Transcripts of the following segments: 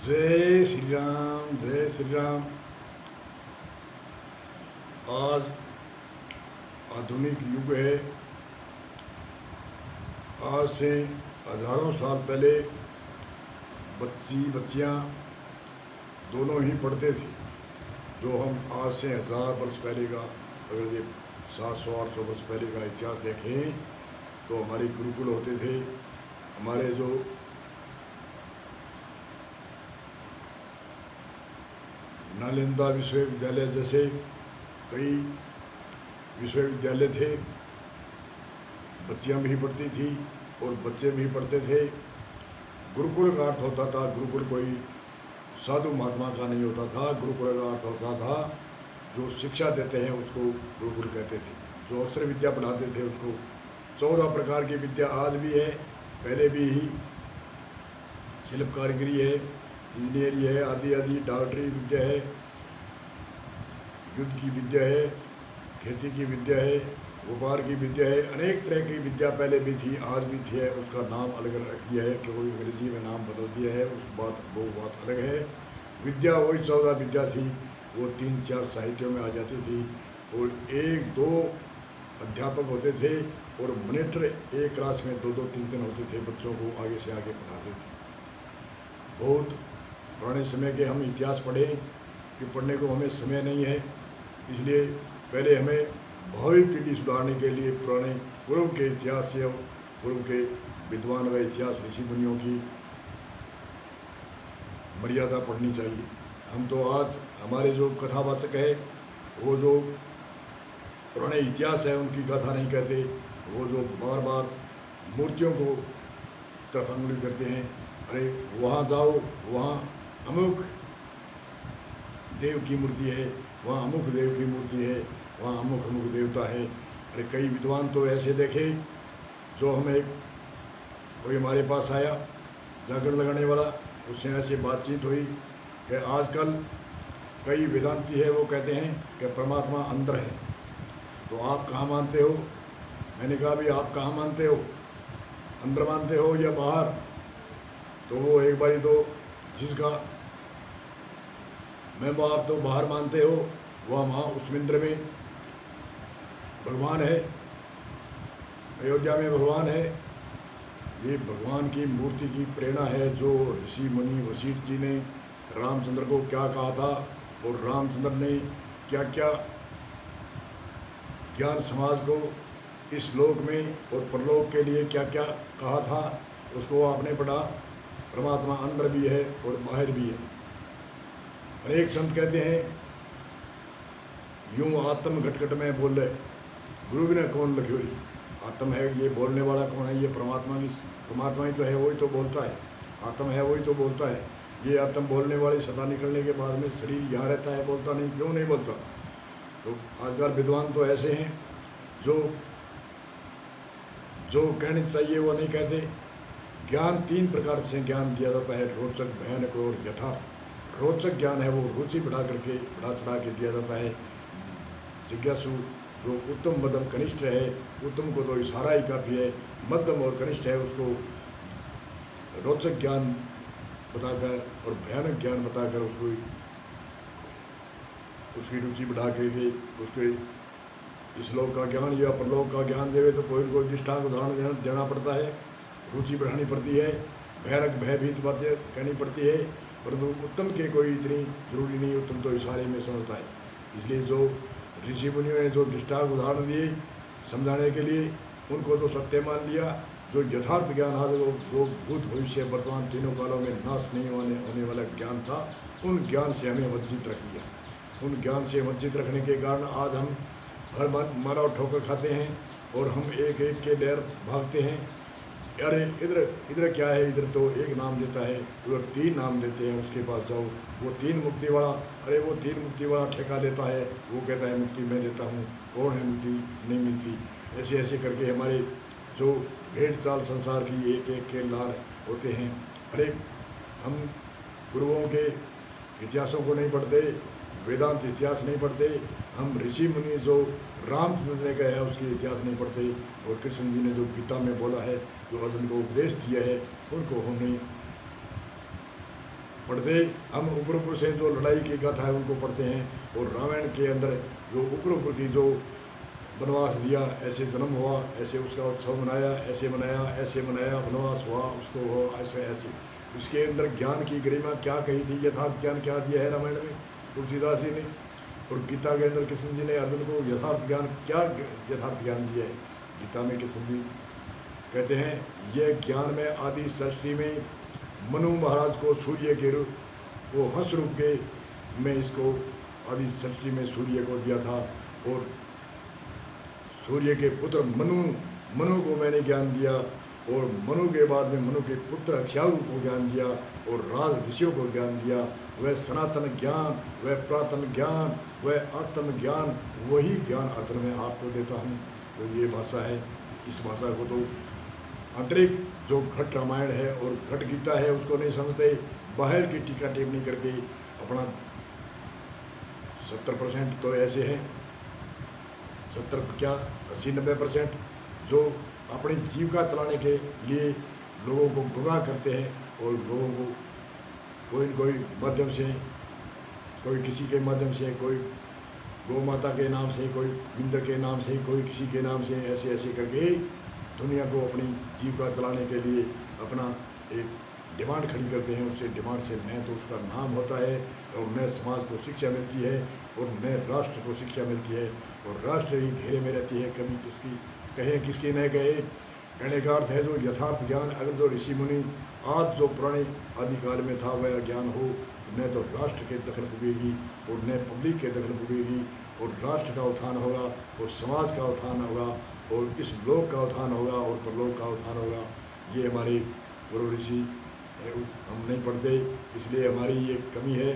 जय श्री राम, जय श्री राम। आज आधुनिक युग है। आज से हजारों साल पहले बच्चियाँ दोनों ही पढ़ते थे। जो हम आज से 1000 वर्ष पहले का, अगर ये 700-800 वर्ष पहले का इतिहास देखें तो हमारे गुरुकुल होते थे। हमारे जो नालंदा विश्वविद्यालय जैसे कई विश्वविद्यालय थे, बच्चियां भी पढ़ती थी और बच्चे भी पढ़ते थे। गुरुकुल का अर्थ होता था, गुरुकुल कोई साधु महात्मा का नहीं होता था। गुरुकुल का अर्थ होता था जो शिक्षा देते हैं उसको गुरुकुल कहते थे। जो अक्षर विद्या पढ़ाते थे उसको 14 प्रकार की विद्या आज भी है, पहले भी ही। शिल्प कारीगरी है, इंजीनियरिंग है, आदि आदि, डॉक्टरी विद्या है, युद्ध की विद्या है, खेती की विद्या है, व्यापार की विद्या है। अनेक तरह की विद्या पहले भी थी, आज भी थी है। उसका नाम अलग रख दिया है कि कोई अंग्रेजी में नाम बदल दिया है, वो बात अलग है। विद्या वही 14 विद्या थी, वो 3-4 साहित्यों में आ जाती थी और 1-2 अध्यापक होते थे और मॉनिटर एक क्लास में 2-2, 3-3 होते थे, बच्चों को आगे से आगे पढ़ाते थे। बहुत पुराने समय के हम इतिहास पढ़ें कि पढ़ने को हमें समय नहीं है, इसलिए पहले हमें भावी पीढ़ी सुधारने के लिए पुराने पूर्व के इतिहास से, पूर्व के विद्वान व इतिहास ऋषि मुनियों की मर्यादा पढ़नी चाहिए। हम तो आज हमारे जो कथावाचक है वो जो पुराने इतिहास है उनकी गाथा नहीं कहते, वो जो बार बार मूर्तियों को तरफ अंगुली करते हैं। अरे वहाँ जाओ, वहाँ अमुक देव की मूर्ति है, वहाँ अमुक देव की मूर्ति है, वहाँ अमुक अमुक देवता है। अरे कई विद्वान तो ऐसे देखे जो हमें, कोई हमारे पास आया जागरण लगाने वाला, उससे ऐसी बातचीत हुई कि आजकल कई वेदांती है वो कहते हैं कि परमात्मा अंदर है, तो आप कहाँ मानते हो? मैंने कहा भी आप कहाँ मानते हो, अंदर मानते हो या बाहर? तो वो एक बारी तो जिसका मैं आप तो बाहर मानते हो, वह वहाँ उस मंदिर में भगवान है, अयोध्या में भगवान है। ये भगवान की मूर्ति की प्रेरणा है जो ऋषि मुनि वशिष्ठ जी ने रामचंद्र को क्या कहा था और रामचंद्र ने क्या क्या ज्ञान समाज को इस लोक में और परलोक के लिए क्या क्या कहा था, उसको आपने पढ़ा। परमात्मा अंदर भी है और बाहर भी है। अनेक संत कहते हैं यूं आत्म घटघट में बोले गुरु बिना कौन लख्योरी। आत्म है, ये बोलने वाला कौन है? ये परमात्मा ही तो है, वही तो बोलता है। आत्म है, वही तो बोलता है। ये आत्म बोलने वाली सदा निकलने के बाद में शरीर यहाँ रहता है, बोलता नहीं। क्यों नहीं बोलता? तो आजकल विद्वान तो ऐसे हैं जो कहने चाहिए वो नहीं कहते। ज्ञान 3 प्रकार से ज्ञान दिया जाता है, रोचक, भयानक और यथार्थ। रोचक ज्ञान है वो रुचि बढ़ा चढ़ा के दिया जाता है। जिज्ञासु जो उत्तम मध्यम कनिष्ठ है, उत्तम को तो इशारा ही काफ़ी है, मध्यम और कनिष्ठ है उसको रोचक ज्ञान बताकर और भयानक ज्ञान बताकर उसको उसकी रुचि बढ़ा के उसके इस लोक का ज्ञान या परलोक का ज्ञान देवे तो कोई न कोई दृष्टांत उदाहरण देना पड़ता है, रुचि बढ़ानी पड़ती है, भयानक भयभीत बातें कहनी पड़ती है। परंतु उत्तम के कोई इतनी जरूरी नहीं, उत्तम तो इशारे में समझता है। इसलिए जो ऋषि मुनियों ने जो दृष्टांत उदाहरण दिए समझाने के लिए, उनको तो सत्य मान लिया। जो यथार्थ ज्ञान आज जो भूत भविष्य वर्तमान तीनों कालों में नाश नहीं होने वाला ज्ञान था, उन ज्ञान से हमें वंचित रख दिया। उन ज्ञान से वंचित रखने के कारण आज हम हर मानव ठोकर खाते हैं और हम एक एक के डर भागते हैं। अरे इधर क्या है, इधर तो एक नाम देता है, उधर 3 नाम देते हैं, उसके पास जाओ वो 3 मुक्ति वाला। अरे वो 3 मुक्ति वाला ठेका लेता है, वो कहता है मुक्ति मैं देता हूँ, कौन है मुक्ति नहीं मिलती। ऐसे ऐसे करके हमारे जो भेड़ चाल संसार की एक एक के लार होते हैं। अरे हम गुरुओं के इतिहासों को नहीं पढ़ते, वेदांत इतिहास नहीं पढ़ते, हम ऋषि मुनि जो रामचंद्र ने कहा है उसके इतिहास नहीं पढ़ते, और कृष्ण जी ने जो गीता में बोला है, जो अर्जुन को उपदेश दिया है, उनको हम नहीं पढ़ते, हम ऊपर ऊपर से जो लड़ाई की गाथा है उनको पढ़ते हैं, और रामायण के अंदर जो ऊपर की जो वनवास दिया, ऐसे जन्म हुआ, ऐसे उसका उत्सव मनाया, ऐसे मनाया, वनवास हुआ, उसको हुआ ऐसे ऐसे, उसके अंदर ज्ञान की गरिमा क्या कही थी, यथार्थ ज्ञान क्या दिया है रामायण में तुलसीदास जी ने, और गीता के अंदर कृष्ण जी ने अर्जुन को यथार्थ ज्ञान क्या यथार्थ ज्ञान दिया है। गीता में कृष्ण जी कहते हैं, यह ज्ञान में आदि सृष्टि में मनु महाराज को सूर्य के रूप को हंस रूप के में इसको आदि सृष्टि में सूर्य को दिया था, और सूर्य के पुत्र मनु को मैंने ज्ञान दिया, और मनु के बाद में मनु के पुत्र अक्षारु को ज्ञान दिया, और राज ऋषियों को ज्ञान दिया। वह सनातन ज्ञान, वह पुरातन ज्ञान, वह आत्म ज्ञान, वही ज्ञान अर्जुन में आपको देता हूँ। तो ये भाषा है, इस भाषा को तो आंतरिक जो घट रामायण है और घट गीता है उसको नहीं समझते, बाहर की टीका टिप्पणी करके अपना 70% तो ऐसे हैं, 70 क्या 80-90% जो अपनी जीविका चलाने के लिए लोगों को गुमराह करते हैं, और लोगों को कोई न कोई माध्यम से, कोई किसी के माध्यम से, कोई गौ माता के नाम से, कोई इंद्र के नाम से, कोई किसी के नाम से, ऐसे ऐसे करके दुनिया को अपनी जीविका चलाने के लिए अपना एक डिमांड खड़ी करते हैं। उससे डिमांड से न तो उसका नाम होता है, और न समाज को शिक्षा मिलती है, और न राष्ट्र को शिक्षा मिलती है, और राष्ट्र ही घेरे में रहती है, कभी किसकी कहे किसकी न कहे। कहने का अर्थ है जो यथार्थ ज्ञान अगर जो ऋषि मुनि आज जो पुराने आदिकाल में था वह ज्ञान हो, न तो राष्ट्र के दखल पुगेगी, और न पब्लिक के दखल पुगेगी, और राष्ट्र का उत्थान होगा, और समाज का उत्थान होगा, और इस लोक का उत्थान होगा, और परलोक का उत्थान होगा। ये हमारे गुरु ऋषि हम नहीं पढ़ते, इसलिए हमारी ये कमी है।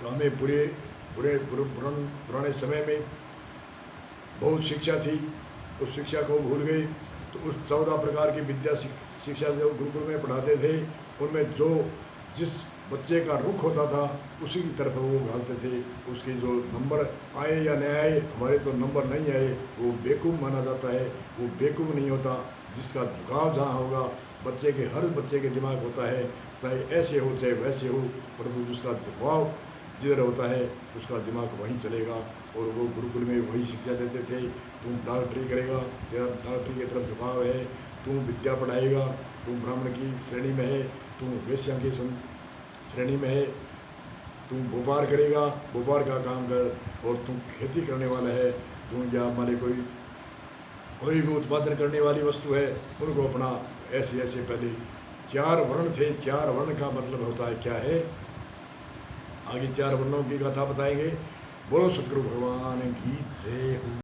तो हमें पुराने समय में बहुत शिक्षा थी, उस शिक्षा को भूल गए। तो उस 14 प्रकार की विद्या शिक्षा जो गुरुकुल में पढ़ाते थे, उनमें जो जिस बच्चे का रुख होता था उसी की तरफ वो घालते थे। उसके जो नंबर आए या नहीं आए, हमारे तो नंबर नहीं आए, वो बेवकूफ़ माना जाता है। वो बेवकूफ़ नहीं होता, जिसका झुकाव जहाँ होगा, हर बच्चे के दिमाग होता है, चाहे ऐसे हो चाहे वैसे हो, परंतु जिसका झुकाव जिधर होता है उसका दिमाग वहीं चलेगा। और वो गुरुकुल में वही शिक्षा देते थे, तुम डॉक्टरी करेगा, तेरा डॉक्टरी की तरफ झुकाव है, तुम विद्या पढ़ाएगा, तुम ब्राह्मण की श्रेणी में है, तुम वैश्या की श्रेणी में है, तुम व्यापार करेगा, व्यापार का काम कर, और तुम खेती करने वाला है, तुम या हमारे कोई भी उत्पादन करने वाली वस्तु है, उनको अपना ऐसे ऐसे पहले 4 वर्ण थे। 4 वर्ण का मतलब होता है क्या है, आगे 4 वर्णों की कथा बताएंगे। बोलो सतगुरु भगवान की जय हो।